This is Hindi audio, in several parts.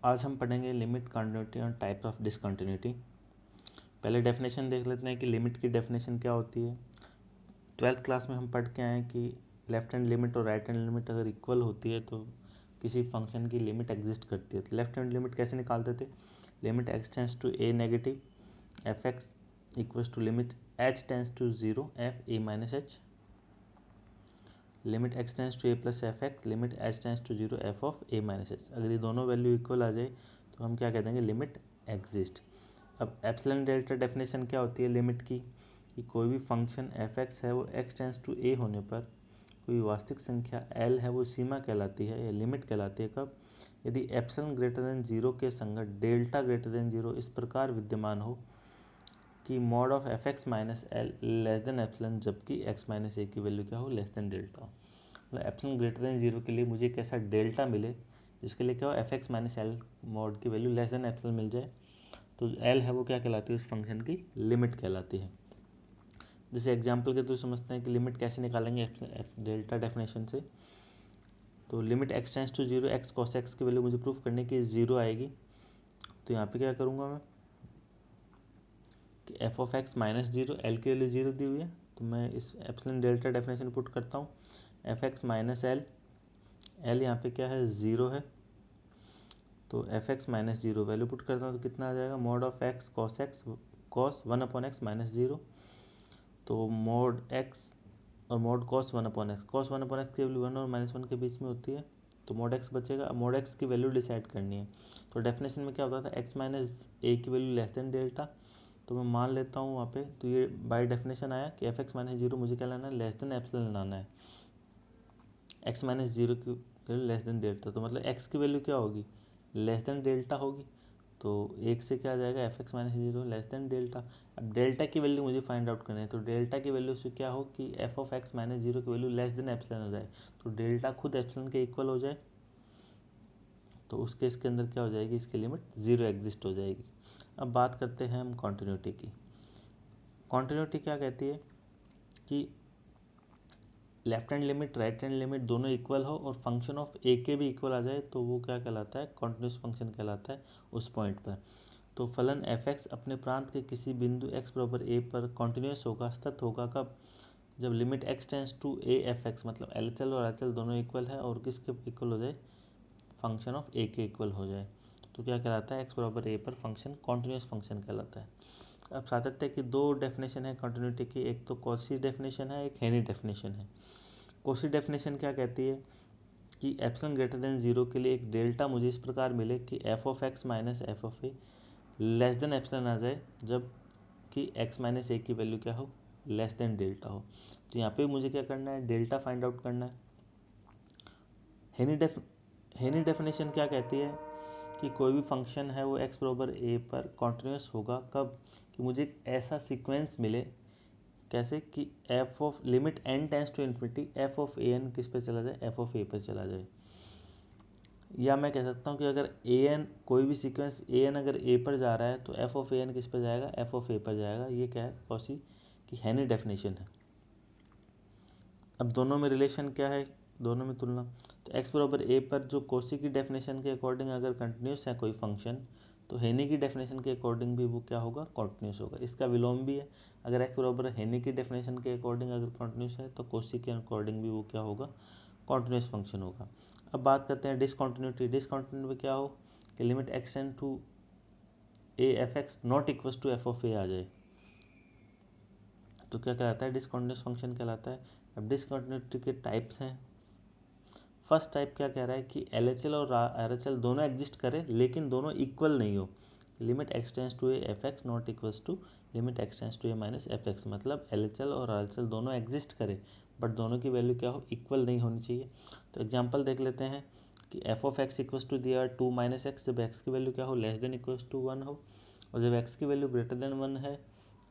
आज हम पढ़ेंगे लिमिट, कॉन्टिन्यूटी और टाइप्स ऑफ डिसकंटिन्यूटी। पहले डेफिनेशन देख लेते हैं कि लिमिट की डेफिनेशन क्या होती है। 12th क्लास में हम पढ़ के आए कि लेफ्ट हैंड लिमिट और राइट हैंड लिमिट अगर इक्वल होती है तो किसी फंक्शन की लिमिट एग्जिस्ट करती है। तो लेफ्ट हैंड लिमिट कैसे निकालते थे? Limit x tends to a negative f x equals to limit h tends to zero f a minus h, limit x tends to a plus f x, limit h tends to zero f of a minus h. अगर ये दोनों वैल्यू इक्वल आ जाए तो हम क्या कह देंगे? Limit exist. अब एप्सिलॉन डेल्टा डेफिनेशन क्या होती है लिमिट की? कि कोई भी फंक्शन एफ एक्स है वो एक्स टेंस टू ए होने पर कोई वास्तविक संख्या एल है वो सीमा कहलाती है या लिमिट कहलाती है। कब? यदि एप्सिलॉन ग्रेटर देन जीरो के संगत डेल्टा ग्रेटर देन जीरो इस प्रकार विद्यमान हो कि mod of F x minus L less than epsilon, जबकि एक्स माइनस ए की वैल्यू क्या हो? लेस देन डेल्टा हो। मतलब एप्सिलॉन ग्रेटर देन जीरो के लिए मुझे एक ऐसा डेल्टा मिले जिसके लिए क्या हो? F x minus L mod की वैल्यू लेस देन एप्सिलॉन मिल जाए, तो एल है वो क्या कहलाती है? उस फंक्शन की लिमिट कहलाती है। जैसे एग्जाम्पल के थ्रू समझते हैं कि लिमिट कैसे निकालेंगे डेल्टा डेफिनेशन से। तो limit x tends to zero x cos x की वैल्यू मुझे प्रूफ करने की जीरो आएगी। तो यहाँ पे क्या करूँगा मैं कि f of x minus zero, L की वैल्यू जीरो दी हुई है तो मैं इस एप्सिलॉन डेल्टा डेफिनेशन पुट करता हूँ। F x minus L, L यहाँ पे क्या है? ज़ीरो है, तो F x minus zero value put करता हूँ तो कितना आ जाएगा? Mod of x cos one upon x minus zero, तो मॉड एक्स और mod cos one upon x की वैल्यू वन और माइनस वन के बीच में होती है, तो मॉड एक्स बचेगा। अब मॉड एक्स की वैल्यू डिसाइड करनी है। तो डेफिनेशन में क्या होता था? एक्स माइनस ए की वैल्यू लेस देन डेल्टा, तो मैं मान लेता हूँ वहाँ पे, तो ये बाय डेफिनेशन आया कि एफ एक्स माइनस जीरो मुझे क्या लाना है? लेस देन एप्सिलॉन लाना है। एक्स माइनस जीरो की वैल्यू लेस देन डेल्टा, तो मतलब एक्स की वैल्यू क्या होगी? लेस देन डेल्टा होगी। तो एक से क्या आ जाएगा? F x minus zero less than delta. अब डेल्टा की वैल्यू मुझे फाइंड आउट करनी है, तो डेल्टा की वैल्यू से क्या हो कि f of x minus zero की वैल्यू लेस देन एप्सिलॉन हो जाए, तो डेल्टा खुद एप्सिलॉन के इक्वल हो जाए, तो उस केस के अंदर क्या हो जाएगी? इसकी लिमिट जीरो एग्जिस्ट हो जाएगी। अब बात करते हैं हम कॉन्टिन्यूटी की। कॉन्टिन्यूटी क्या कहती है? कि left hand limit right hand limit दोनों इक्वल हो और फंक्शन ऑफ ए के भी इक्वल आ जाए तो वो क्या कहलाता है? कॉन्टिन्यूस फंक्शन कहलाता है उस पॉइंट पर। तो फलन एफ एक्स अपने प्रांत के किसी बिंदु एक्स बराबर ए पर कॉन्टिन्यूस होगा, सतत होगा। कब? जब limit x tends to a f x, मतलब एल एच एल और एल एच एल दोनों इक्वल है और किसके इक्वल हो जाए? फंक्शन ऑफ ए के इक्वल हो जाए, तो क्या कहलाता है? एक्स बराबर ए पर फंक्शन कॉन्टिन्यूस फंक्शन कहलाता है। अब सातत्य की दो डेफिनेशन है कॉन्टिन्यूटी की, एक तो कॉची डेफिनेशन है, एक हेनी डेफिनेशन है। कॉची डेफिनेशन क्या कहती है? कि एप्सिलॉन ग्रेटर देन जीरो के लिए एक डेल्टा मुझे इस प्रकार मिले कि f of x minus f of a less than epsilon आ जाए, जब कि एक्स माइनस ए की वैल्यू क्या हो? लेस देन डेल्टा हो। तो यहाँ पे मुझे क्या करना है? डेल्टा फाइंड आउट करना है। हेनी डेफिनेशन क्या कहती है? कि कोई भी फंक्शन है वो एक्स बराबर ए पर कॉन्टिन्यूस होगा। कब? कि मुझे एक ऐसा सीक्वेंस मिले, कैसे कि f of limit n tends to infinity f of a n किस पे चला जाए? एफ ऑफ ए पर चला जाए। या मैं कह सकता हूँ कि अगर ए एन कोई भी सीक्वेंस ए एन अगर ए पर जा रहा है तो एफ ऑफ ए एन किस पर जाएगा? एफ ऑफ ए पर जाएगा। ये क्या है? कॉची की हेनी डेफिनेशन है। अब दोनों में रिलेशन क्या है? दोनों में तुलना। तो एक्स बराबर ए पर जो कॉची की डेफिनेशन के अकॉर्डिंग अगर कंटिन्यूस है कोई फंक्शन, तो हेनी की डेफिनेशन के अकॉर्डिंग भी वो क्या होगा? कॉन्टिन्यूस होगा। इसका विलोम भी है, अगर एक्स बराबर हेनी की डेफिनेशन के अकॉर्डिंग अगर कॉन्टिन्यूस है तो कॉची के अकॉर्डिंग भी वो क्या होगा? कॉन्टिन्यूस फंक्शन होगा। अब बात करते हैं डिसकॉन्टिन्यूटी। डिसकॉन्टिन्यूटी क्या हो? कि limit x tend to a f x not equals to f of a आ जाए, तो क्या कहलाता है? डिसकॉन्टिन्यूस फंक्शन कहलाता है। अब डिसकॉन्टिन्यूटी के टाइप्स हैं। फर्स्ट टाइप क्या कह रहा है? कि एल एच एल और आर एच एल दोनों एग्जिस्ट करें लेकिन दोनों इक्वल नहीं हो। Limit x tends to a f x not equals to limit x tends to a minus f x, मतलब एल एच एल और आर एच एल दोनों एग्जिस्ट करें बट दोनों की वैल्यू क्या हो? इक्वल नहीं होनी चाहिए। तो एग्जाम्पल देख लेते हैं कि f of x equals to दिया टू माइनस एक्स, जब एक्स की वैल्यू क्या हो? Less than equals to one हो, और जब एक्स की वैल्यू ग्रेटर देन वन है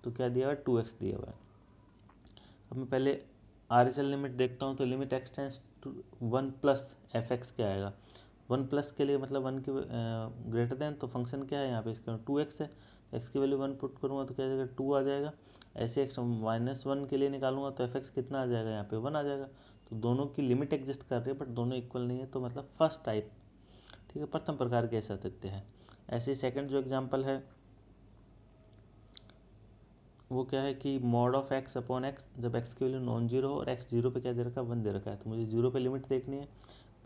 तो क्या दिया हुआ है? टू एक्स दिया हुआ है। अब मैं पहले आर एच एल लिमिट देखता हूँ, तो limit x tends to one plus f x क्या आएगा? वन प्लस के लिए मतलब वन की ग्रेटर देन, तो फंक्शन क्या है यहाँ पे? इसका टू एक्स है, एक्स की वैल्यू वन पुट करूँगा तो क्या आ जाएगा? टू आ जाएगा। ऐसे एक्स माइनस वन के लिए निकालूंगा तो एफ एक्स कितना आ जाएगा? यहाँ पे वन आ जाएगा। तो दोनों की लिमिट एग्जिस्ट कर रही है बट दोनों इक्वल नहीं है, तो मतलब फर्स्ट टाइप ठीक है, प्रथम प्रकार के असातत्य है। ऐसे सेकंड जो एग्जांपल है वो क्या है कि mod of x upon x, जब एक्स की वैल्यू नॉन जीरो और एक्स जीरो पे क्या दे रखा है, 1 दे रखा है, तो मुझे जीरो पे लिमिट देखनी है।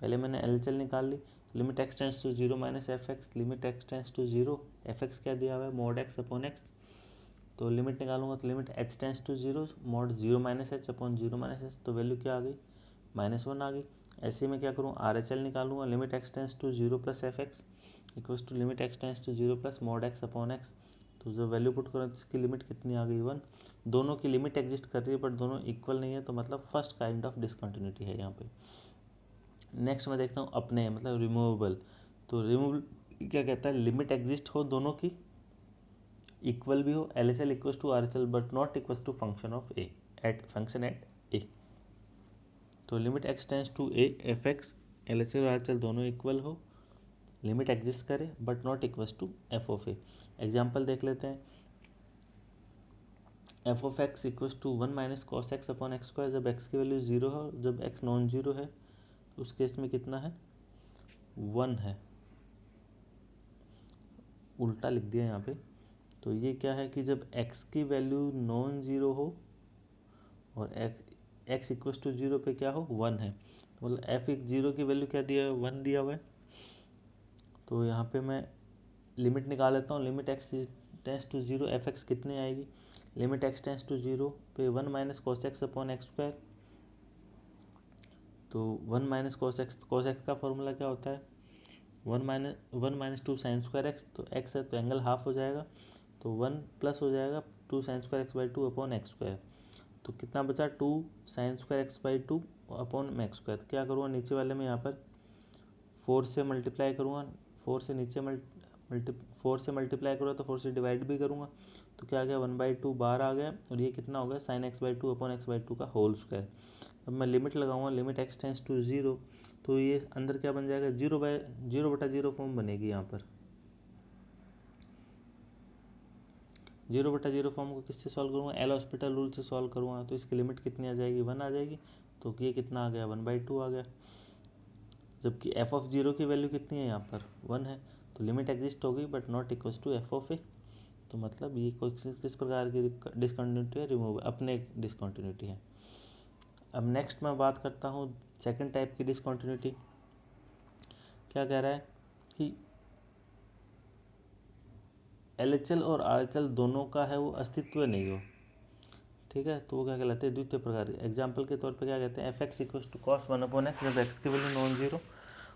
पहले मैंने एलएचएल निकाल ली, limit x tends to zero minus f x, limit x tends to zero, f x क्या दिया हुआ है, मॉड एक्स अपॉन एक्स, तो लिमिट निकालूंगा तो limit h tends to zero mod zero minus h upon zero minus h, तो वैल्यू क्या आ गई, -1 आ गई। ऐसे में क्या करूँ, आर एच एल निकालूंगा, limit x tends to zero plus f x equals to limit x tends to zero plus mod x upon x, तो जब वैल्यू पुट करें तो इसकी लिमिट कितनी आ गई, 1। दोनों की लिमिट एग्जिस्ट कर रही है बट दोनों इक्वल नहीं है, तो मतलब फर्स्ट काइंड ऑफ डिसकंटिन्यूटी है यहाँ पे। नेक्स्ट मैं देखता हूँ अपने मतलब रिमूवेबल, तो रिमूवल क्या कहता है, लिमिट एग्जिस्ट हो दोनों की, इक्वल भी हो, L H L equals to R H L but not equals to function of a at function at a, तो limit x tends to a f x L H L R H L दोनों इक्वल हो, लिमिट एग्जिस्ट करे but not equals to f of a. Example देख लेते हैं, f of x equals to 1 minus cos x upon x square, जब एक्स की वैल्यू 0 है और जब एक्स नॉन जीरो है तो उस केस में कितना है, 1 है, उल्टा लिख दिया यहाँ पे। तो ये क्या है कि जब x की वैल्यू नॉन जीरो हो और x इक्वल्स टू जीरो पे क्या हो, 1 है, मतलब एफ एक जीरो की वैल्यू क्या दिया है, 1 दिया हुआ है। तो यहाँ पे मैं लिमिट निकाल लेता हूँ, limit x tends to zero f x कितनी आएगी, limit x tends to zero पे 1 minus cos x upon x square, तो 1 माइनस कॉस एक्स का फॉर्मूला क्या होता है, 1 माइनस 2 साइन स्क्वायर एक्स, तो एक्स है तो एंगल हाफ हो जाएगा, तो 1 प्लस हो जाएगा 2 sine square x by 2 upon x square, तो कितना बचा 2 sine square x by 2 upon x square. क्या करूँगा नीचे वाले में यहाँ पर 4 से मल्टीप्लाई करूँगा, 4 से नीचे 4 से मल्टीप्लाई करूँगा तो 4 से डिवाइड भी करूँगा, तो क्या आ गया 1/2 बाहर आ गया, और ये कितना हो गया sine x by 2 upon x by 2 का होल स्क्वायर। अब मैं लिमिट लगाऊंगा, limit x tends to zero, तो ये अंदर क्या बन जाएगा, 0/0 फॉर्म बनेगी यहाँ पर। 0/0 फॉर्म को किससे सॉल्व करूँगा, एल हॉस्पिटल रूल से सॉल्व करूँगा, तो इसकी लिमिट कितनी आ जाएगी, 1 आ जाएगी, तो ये कितना आ गया 1/2 आ गया। जबकि एफ ऑफ जीरो की वैल्यू कितनी है यहाँ पर 1 है, तो लिमिट एग्जिस्ट होगी but not equals to f of a, तो मतलब ये कोई किस प्रकार की डिसकंटिन्यूटी है, रिमूव अपने डिसकंटिन्यूटी है। अब नेक्स्ट मैं बात करता हूँ सेकंड टाइप की डिसकंटिन्यूटी। क्या कह रहा है कि एल एच एल और आर एच एल दोनों का है वो अस्तित्व नहीं हो, ठीक है, तो वो क्या कहलाते हैं द्वितीय प्रकार। एग्जाम्पल के तौर पे क्या कहते हैं, f x equals to cos 1 upon x, जब एक्स की वैल्यू नॉन जीरो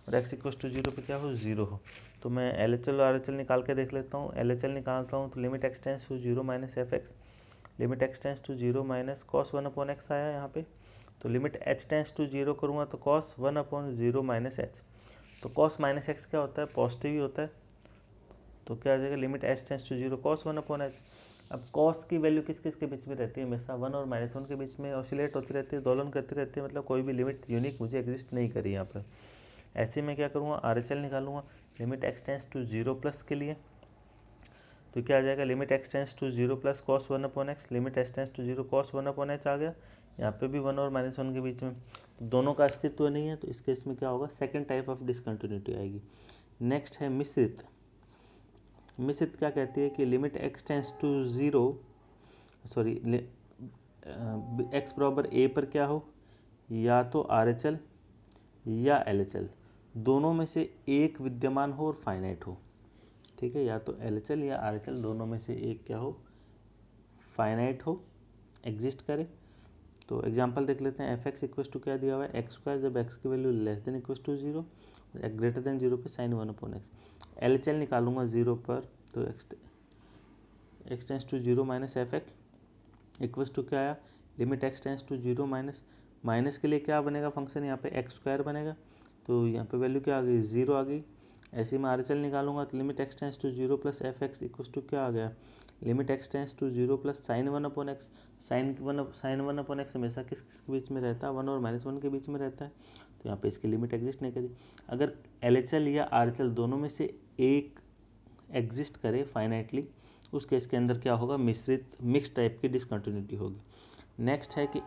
और एक्स इक्वल्स टू जीरो पे क्या हो, 0 हो, तो मैं एल एच एल और आर एच एल निकाल के देख लेता हूँ। एल एच एल निकालता हूँ तो limit x tends to zero minus f x, limit x tends to zero minus cos 1 upon x आया यहाँ पे, तो limit h tends to zero करूँगा तो cos 1 upon zero minus h, तो कॉस माइनस एक्स क्या होता है, पॉजिटिव ही होता है, तो क्या आ जाएगा limit h tends to zero cos 1 upon h. अब कॉस की वैल्यू किस किस के बीच में रहती है, हमेशा 1 और -1 के बीच में ऑसिलेट होती रहती है, दोलन करती रहती है, मतलब कोई भी लिमिट यूनिक मुझे एग्जिस्ट नहीं करी यहाँ पर। ऐसे में क्या करूँगा, आर एच एल निकालूंगा, limit x tends to zero plus के लिए, तो क्या आ जाएगा limit x tends to zero plus cos 1 upon x, limit x tends to zero cos 1 upon h आ गया, यहाँ पे भी 1 और -1 के बीच में, दोनों का अस्तित्व नहीं है, तो इस केस में क्या होगा, सेकेंड टाइप ऑफ डिसकंटिन्यूटी आएगी। नेक्स्ट है मिश्रित। मिश्रित क्या कहती है कि limit x tends to zero, sorry x बराबर ए पर क्या हो, या तो आर एच एल या एल एच एल, दोनों में से एक विद्यमान हो और फाइनाइट हो, ठीक है, या तो एल एच एल या आर एच एल दोनों में से एक क्या हो, फाइनाइट हो, एग्जिस्ट करे। तो एग्जांपल देख लेते हैं, एफ एक्स इक्वल्स टू क्या दिया हुआ है, एक्स स्क्वायर, जब एक्स की value less than equals to zero, greater than zero पे sine 1 upon x. L H L निकालूंगा 0 पर, तो x tends to zero minus f x equals to क्या आया, limit x tends to zero minus के लिए क्या बनेगा फंक्शन, यहाँ पे एक्स स्क्वायर बनेगा, तो यहाँ पे वैल्यू क्या आ गई, 0 आ गई। ऐसे में आर एच एल निकालूंगा तो limit x tends to zero plus f x equals to क्या आ गया, limit x tends to zero plus sine 1 upon x. Sine one upon x हमेशा किस के बीच में रहता है, 1 और -1 के बीच में रहता है, तो यहाँ पे इसकी लिमिट एग्जिस्ट नहीं करी। अगर एल एच एल या आर एच एल दोनों में से एक एग्जिस्ट करे फाइनाइटली, उस केस के अंदर क्या होगा, मिश्रित मिक्स टाइप की डिसकंटिन्यूटी होगी। नेक्स्ट है कि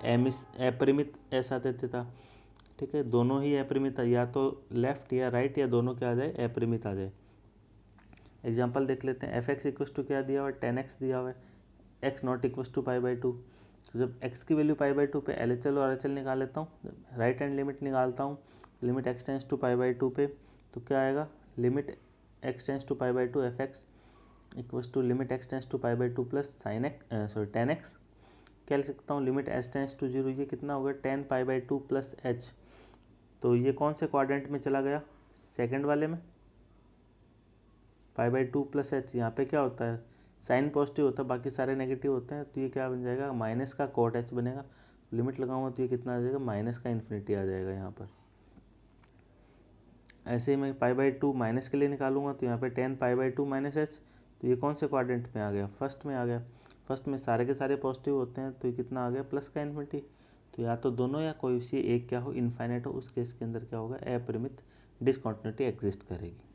अपरिमित असातत्यता। ठीक है, दोनों ही अपरिमित, या तो लेफ्ट या राइट या दोनों क्या आ जाए, अपरिमित आ जाए। एग्जाम्पल देख लेते हैं। एफ एक्स इक्वस टू क्या दिया हुआ है, 10x दिया हुआ है, एक्स नॉट इक्वस टू π/2। तो जब x की वैल्यू π/2 पे LHL और RHL निकाल लेता हूँ, राइट हैंड लिमिट निकालता हूँ, लिमिट x टेंस टू π/2 पे, तो क्या आएगा, limit x tends to π/2 f x equals to limit x tends to π/2 plus sine x 10x। क्या लिख सकता हूँ, लिमिट s टेंस टू 0, ये कितना होगा 10 π/2 प्लस h। तो ये कौन से क्वाड्रेंट में चला गया, सेकंड वाले में। π/2 प्लस h, यहाँ पे क्या होता है, साइन पॉजिटिव होता है, बाकी सारे नेगेटिव होते हैं, तो ये क्या बन जाएगा, माइनस का कॉट h बनेगा। लिमिट लगाऊंगा तो ये कितना आ जाएगा, माइनस का इन्फिनिटी आ जाएगा यहाँ पर। ऐसे ही मैं π/2 माइनस के लिए निकालूंगा तो यहाँ पे 10 π/2 माइनस h, तो ये कौन से क्वाड्रेंट में आ गया, फर्स्ट में आ गया। फर्स्ट में सारे के सारे पॉजिटिव होते हैं, तो ये कितना आ गया, प्लस का इन्फिनिटी। तो या तो दोनों या कोई सी एक क्या हो, इनफाइनाइट हो, उस केस के अंदर क्या होगा, अपरिमित डिसकंटिन्यूटी एग्जिस्ट करेगी।